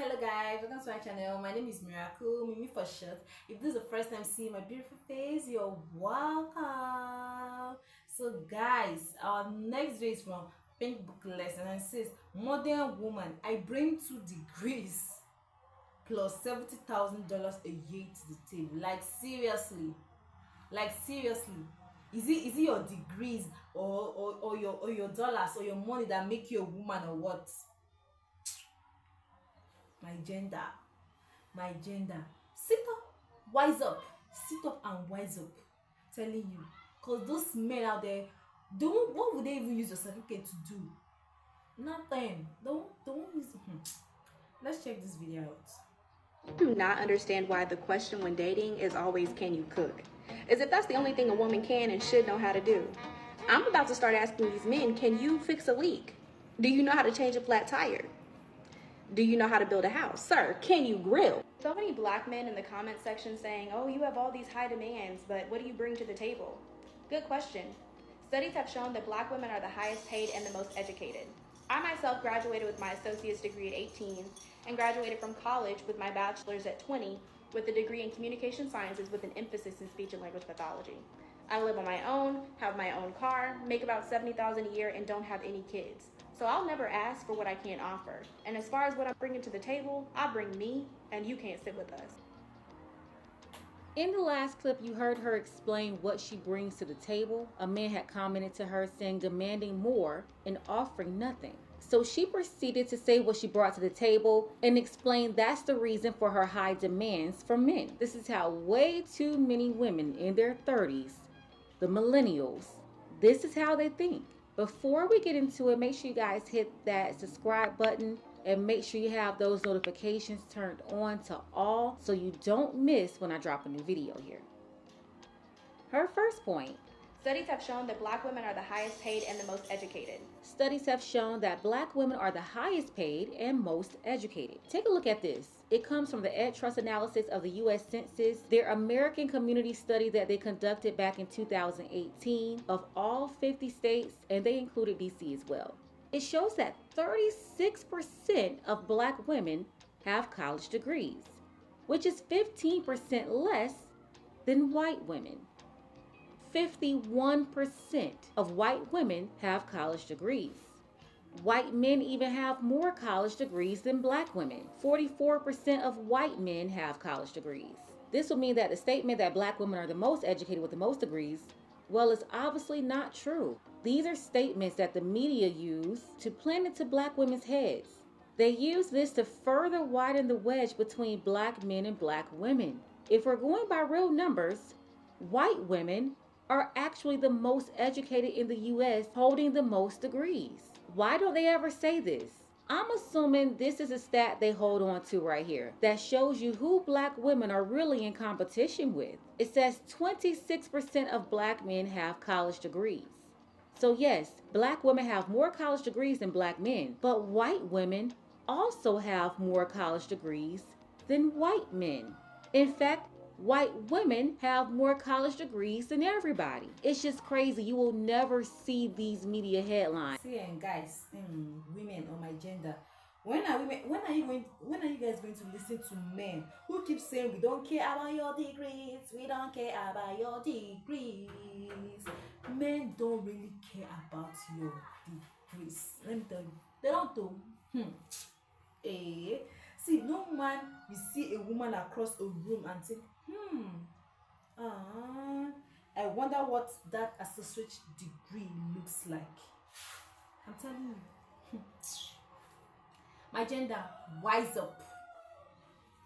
Hello guys, welcome to my channel. My name is Miracle, Mimi for short. If this is the first time seeing my beautiful face, you're welcome. So guys, our next day is from Pink Book Lesson and it says modern woman. I bring 2 degrees plus $70,000 a year to the table. Like seriously. Is it your degrees or your dollars or your money that make you a woman or what? my gender sit up, wise up, sit up and wise up, telling you, because those men out there, don't, what would they even use your certificate to do? Nothing. Don't use Let's check this video out. Do not understand why the question when dating is always, can you cook? As if that's the only thing a woman can and should know how to do. I'm about to start asking these men, can you fix a leak? Do you know how to change a flat tire? Do you know how to build a house? Sir, can you grill? So many black men in the comment section saying, oh, you have all these high demands, but what do you bring to the table? Good question. Studies have shown that black women are the highest paid and the most educated. I myself graduated with my associate's degree at 18 and graduated from college with my bachelor's at 20 with a degree in communication sciences with an emphasis in speech and language pathology. I live on my own, have my own car, make about $70,000 a year, and don't have any kids. So I'll never ask for what I can't offer. And as far as what I'm bringing to the table, I bring me, and you can't sit with us. In the last clip, you heard her explain what she brings to the table. A man had commented to her saying demanding more and offering nothing. So she proceeded to say what she brought to the table and explain that's the reason for her high demands from men. This is how way too many women in their 30s, the millennials, this is how they think. Before we get into it, make sure you guys hit that subscribe button and make sure you have those notifications turned on to all so you don't miss when I drop a new video here. Her first point. Studies have shown that black women are the highest paid and the most educated. Studies have shown that black women are the highest paid and most educated. Take a look at this. It comes from the EdTrust analysis of the U.S. Census, their American Community Study that they conducted back in 2018 of all 50 states, and they included D.C. as well. It shows that 36% of black women have college degrees, which is 15% less than white women. 51% of white women have college degrees. White men even have more college degrees than black women. 44% of white men have college degrees. This would mean that the statement that black women are the most educated with the most degrees, well, it's obviously not true. These are statements that the media use to plant into black women's heads. They use this to further widen the wedge between black men and black women. If we're going by real numbers, white women are actually the most educated in the U.S., holding the most degrees. Why don't they ever say this? I'm assuming this is a stat they hold on to right here that shows you who black women are really in competition with. It says 26% of black men have college degrees. So yes, black women have more college degrees than black men, but white women also have more college degrees than white men. In fact, white women have more college degrees than everybody. It's just crazy. You will never see these media headlines. See, and guys, women on my gender, when are you guys going to listen to men who keep saying we don't care about your degrees, we don't care about your degrees? Men don't really care about your degrees. Let me tell you, they don't do. See, no man will see a woman across a room and think, I wonder what that associate degree looks like. I'm telling you. My gender, wise up.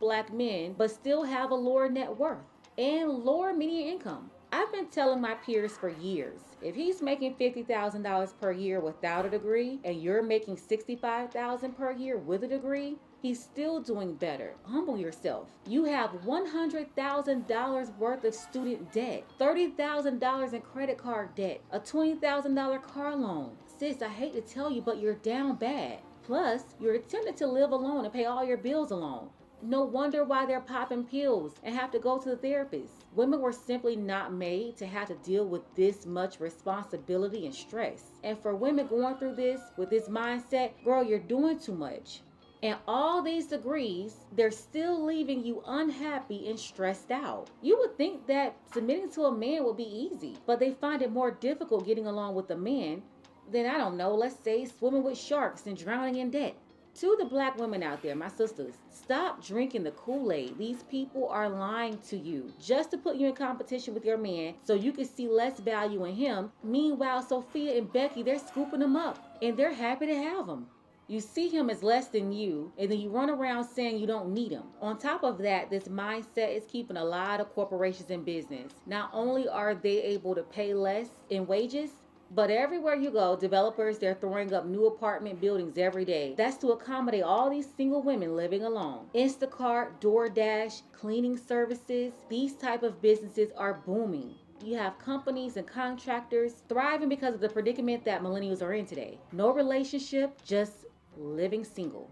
Black men, but still have a lower net worth and lower median income. I've been telling my peers for years, if he's making $50,000 per year without a degree and you're making $65,000 per year with a degree, he's still doing better. Humble yourself. You have $100,000 worth of student debt, $30,000 in credit card debt, a $20,000 car loan. Sis, I hate to tell you, but you're down bad. Plus, you're attempting to live alone and pay all your bills alone. No wonder why they're popping pills and have to go to the therapist. Women were simply not made to have to deal with this much responsibility and stress. And for women going through this with this mindset, girl, you're doing too much. And all these degrees, they're still leaving you unhappy and stressed out. You would think that submitting to a man would be easy, but they find it more difficult getting along with a man than, I don't know, let's say swimming with sharks and drowning in debt. To the black women out there, my sisters, stop drinking the Kool-Aid. These people are lying to you just to put you in competition with your man so you can see less value in him. Meanwhile, Sophia and Becky, they're scooping him up and they're happy to have him. You see him as less than you, and then you run around saying you don't need him. On top of that, this mindset is keeping a lot of corporations in business. Not only are they able to pay less in wages, but everywhere you go, developers, they're throwing up new apartment buildings every day. That's to accommodate all these single women living alone. Instacart, DoorDash, cleaning services, these type of businesses are booming. You have companies and contractors thriving because of the predicament that millennials are in today. No relationship, just living single.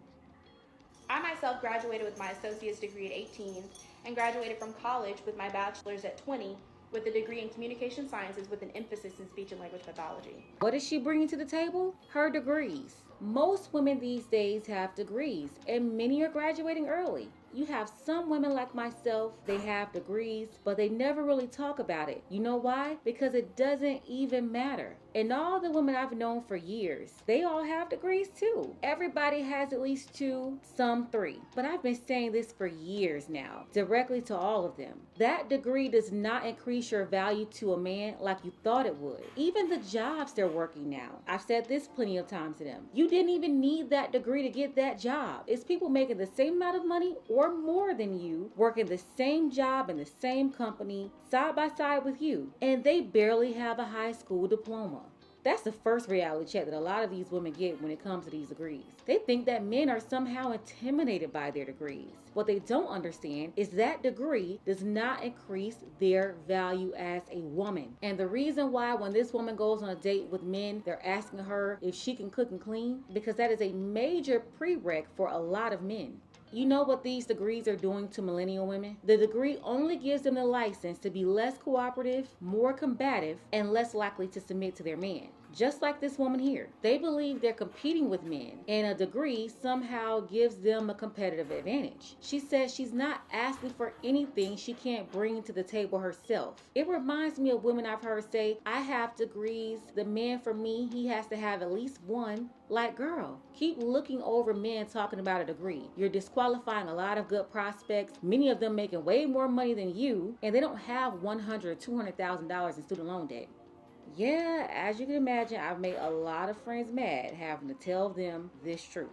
I myself graduated with my associate's degree at 18 and graduated from college with my bachelor's at 20 with a degree in communication sciences with an emphasis in speech and language pathology. What is she bringing to the table? Her degrees. Most women these days have degrees, and many are graduating early. You have some women like myself, they have degrees, but they never really talk about it. You know why? Because it doesn't even matter. And all the women I've known for years, they all have degrees too. Everybody has at least 2, some 3. But I've been saying this for years now, directly to all of them. That degree does not increase your value to a man like you thought it would. Even the jobs they're working now. I've said this plenty of times to them. You didn't even need that degree to get that job. It's people making the same amount of money or more than you, working the same job in the same company, side by side with you, and they barely have a high school diploma. That's the first reality check that a lot of these women get when it comes to these degrees. They think that men are somehow intimidated by their degrees. What they don't understand is that degree does not increase their value as a woman. And the reason why when this woman goes on a date with men, they're asking her if she can cook and clean, because that is a major prereq for a lot of men. You know what these degrees are doing to millennial women? The degree only gives them the license to be less cooperative, more combative, and less likely to submit to their man. Just like this woman here. They believe they're competing with men, and a degree somehow gives them a competitive advantage. She says she's not asking for anything she can't bring to the table herself. It reminds me of women I've heard say, I have degrees, the man for me, he has to have at least one. Like, girl, keep looking over men talking about a degree. You're disqualifying a lot of good prospects, many of them making way more money than you, and they don't have $100,000 or $200,000 in student loan debt. Yeah, as you can imagine, I've made a lot of friends mad having to tell them this truth.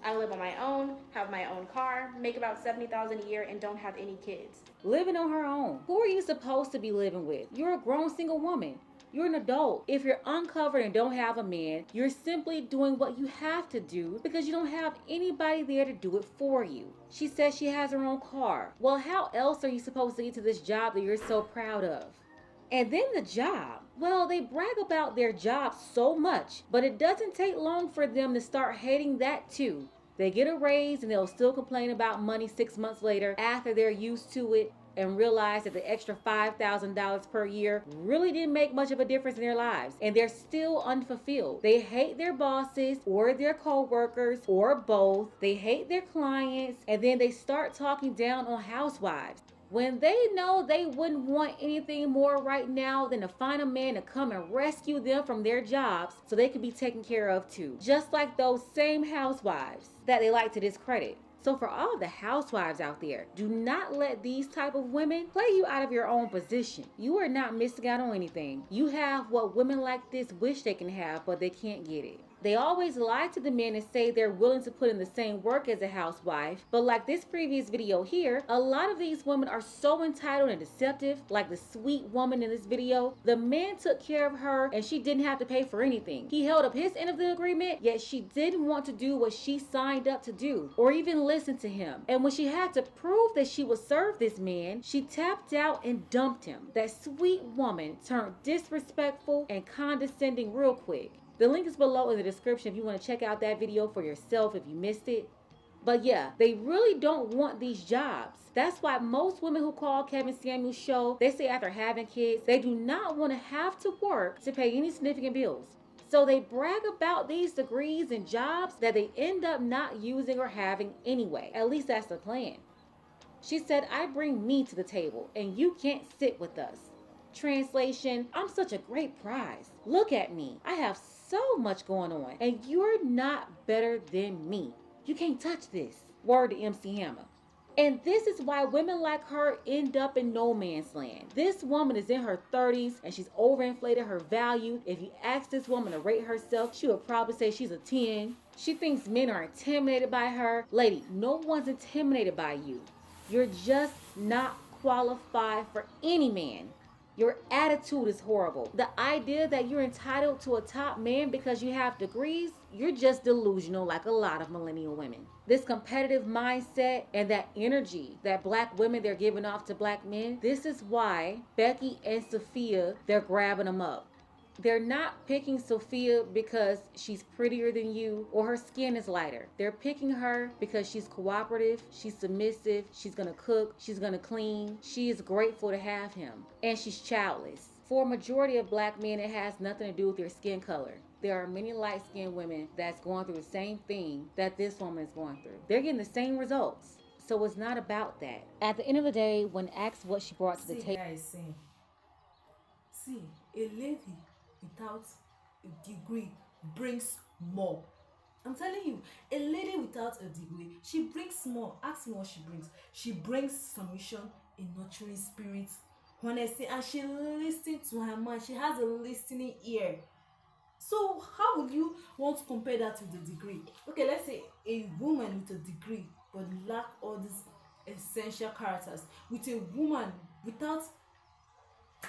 I live on my own, have my own car, make about $70,000 a year, and don't have any kids. Living on her own. Who are you supposed to be living with? You're a grown single woman. You're an adult. If you're uncovered and don't have a man, you're simply doing what you have to do because you don't have anybody there to do it for you. She says she has her own car. Well, how else are you supposed to get to this job that you're so proud of? And then the job. Well, they brag about their job so much, but it doesn't take long for them to start hating that too. They get a raise and they'll still complain about money 6 months later after they're used to it and realize that the extra $5,000 per year really didn't make much of a difference in their lives, and they're still unfulfilled. They hate their bosses or their co-workers or both. They hate their clients, and then they start talking down on housewives. When they know they wouldn't want anything more right now than to find a man to come and rescue them from their jobs so they can be taken care of too. Just like those same housewives that they like to discredit. So for all the housewives out there, do not let these type of women play you out of your own position. You are not missing out on anything. You have what women like this wish they can have, but they can't get it. They always lie to the men and say they're willing to put in the same work as a housewife. But like this previous video here, a lot of these women are so entitled and deceptive. Like the sweet woman in this video, the man took care of her and she didn't have to pay for anything. He held up his end of the agreement, yet she didn't want to do what she signed up to do or even listen to him. And when she had to prove that she would serve this man, she tapped out and dumped him. That sweet woman turned disrespectful and condescending real quick. The link is below in the description if you want to check out that video for yourself if you missed it. But yeah, they really don't want these jobs. That's why most women who call Kevin Samuels' show, they say after having kids, they do not want to have to work to pay any significant bills. So they brag about these degrees and jobs that they end up not using or having anyway. At least that's the plan. She said, I bring me to the table and you can't sit with us. Translation, I'm such a great prize. Look at me. I have so much going on and you're not better than me. You can't touch this. Word to MC Hammer. And this is why women like her end up in no man's land. This woman is in her 30s and she's overinflated her value. If you ask this woman to rate herself, she would probably say she's a 10. She thinks men are intimidated by her. Lady, no one's intimidated by you. You're just not qualified for any man. Your attitude is horrible. The idea that you're entitled to a top man because you have degrees, you're just delusional like a lot of millennial women. This competitive mindset and that energy that black women they're giving off to black men, this is why Becky and Sophia, they're grabbing them up. They're not picking Sophia because she's prettier than you or her skin is lighter. They're picking her because she's cooperative, she's submissive, she's gonna cook, she's gonna clean, she is grateful to have him, and she's childless. For a majority of black men, it has nothing to do with their skin color. There are many light-skinned women that's going through the same thing that this woman is going through. They're getting the same results. So it's not about that. At the end of the day, when asked what she brought to the table, guys, see, a lady without a degree brings more. I'm telling you, a lady without a degree, she brings more. Ask me what she brings. She brings submission, a nurturing spirit, honesty, and she listens to her man. She has a listening ear. So how would you want to compare that with the degree? Okay, let's say a woman with a degree but lack all these essential characters, with a woman without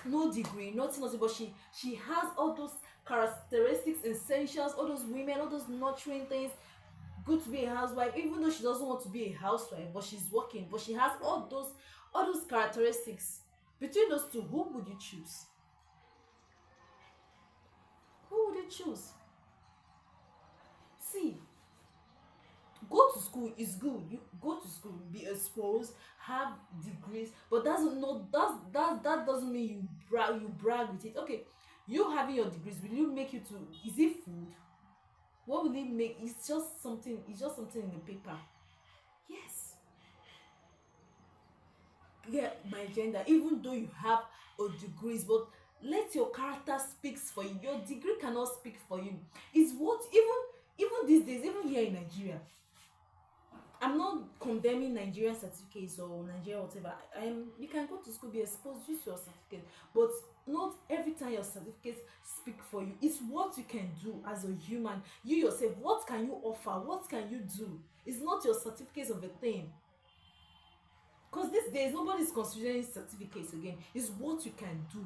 no degree, nothing, but she has all those characteristics, essentials, all those women, all those nurturing things. Good to be a housewife, even though she doesn't want to be a housewife, but she's working, but she has all those characteristics. Between those two, who would you choose? Who would you choose? See, go to school is good. You go to school, be exposed, have degrees, but that doesn't mean you brag with it. Okay, you having your degrees, will you make you to, is it food? What will it make? It's just something in the paper. Yes. Yeah, my gender, even though you have a degrees, but let your character speak for you. Your degree cannot speak for you. It's what, even these days, even here in Nigeria, I'm not condemning Nigerian certificates or Nigeria whatever. You can go to school, be exposed, use your certificate, but not every time your certificates speak for you. It's what you can do as a human. You yourself, what can you offer? What can you do? It's not your certificates of a thing. Because these days nobody's considering certificates again. It's what you can do.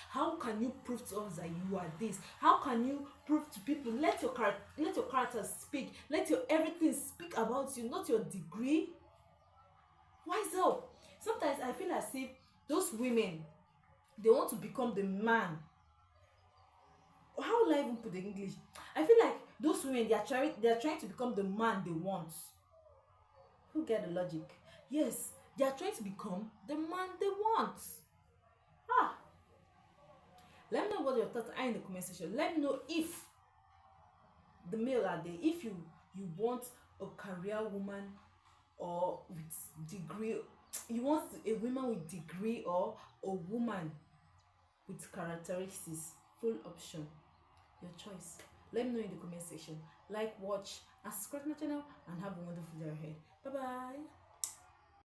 How can you prove to us that you are this? How can you prove to people? Let your character speak. Let your everything speak about you, not your degree. Wise up. Sometimes I feel as if those women, they want to become the man. How will I even put the English? I feel like those women, they are trying to become the man they want. Who get the logic? Yes, they are trying to become the man they want. Let me know what your thoughts are in the comment section. Let me know if the male are there, if you want a career woman or with degree, you want a woman with degree or a woman with characteristics. Full option, your choice. Let me know in the comment section. Like, watch, and subscribe to my channel, and have a wonderful day ahead.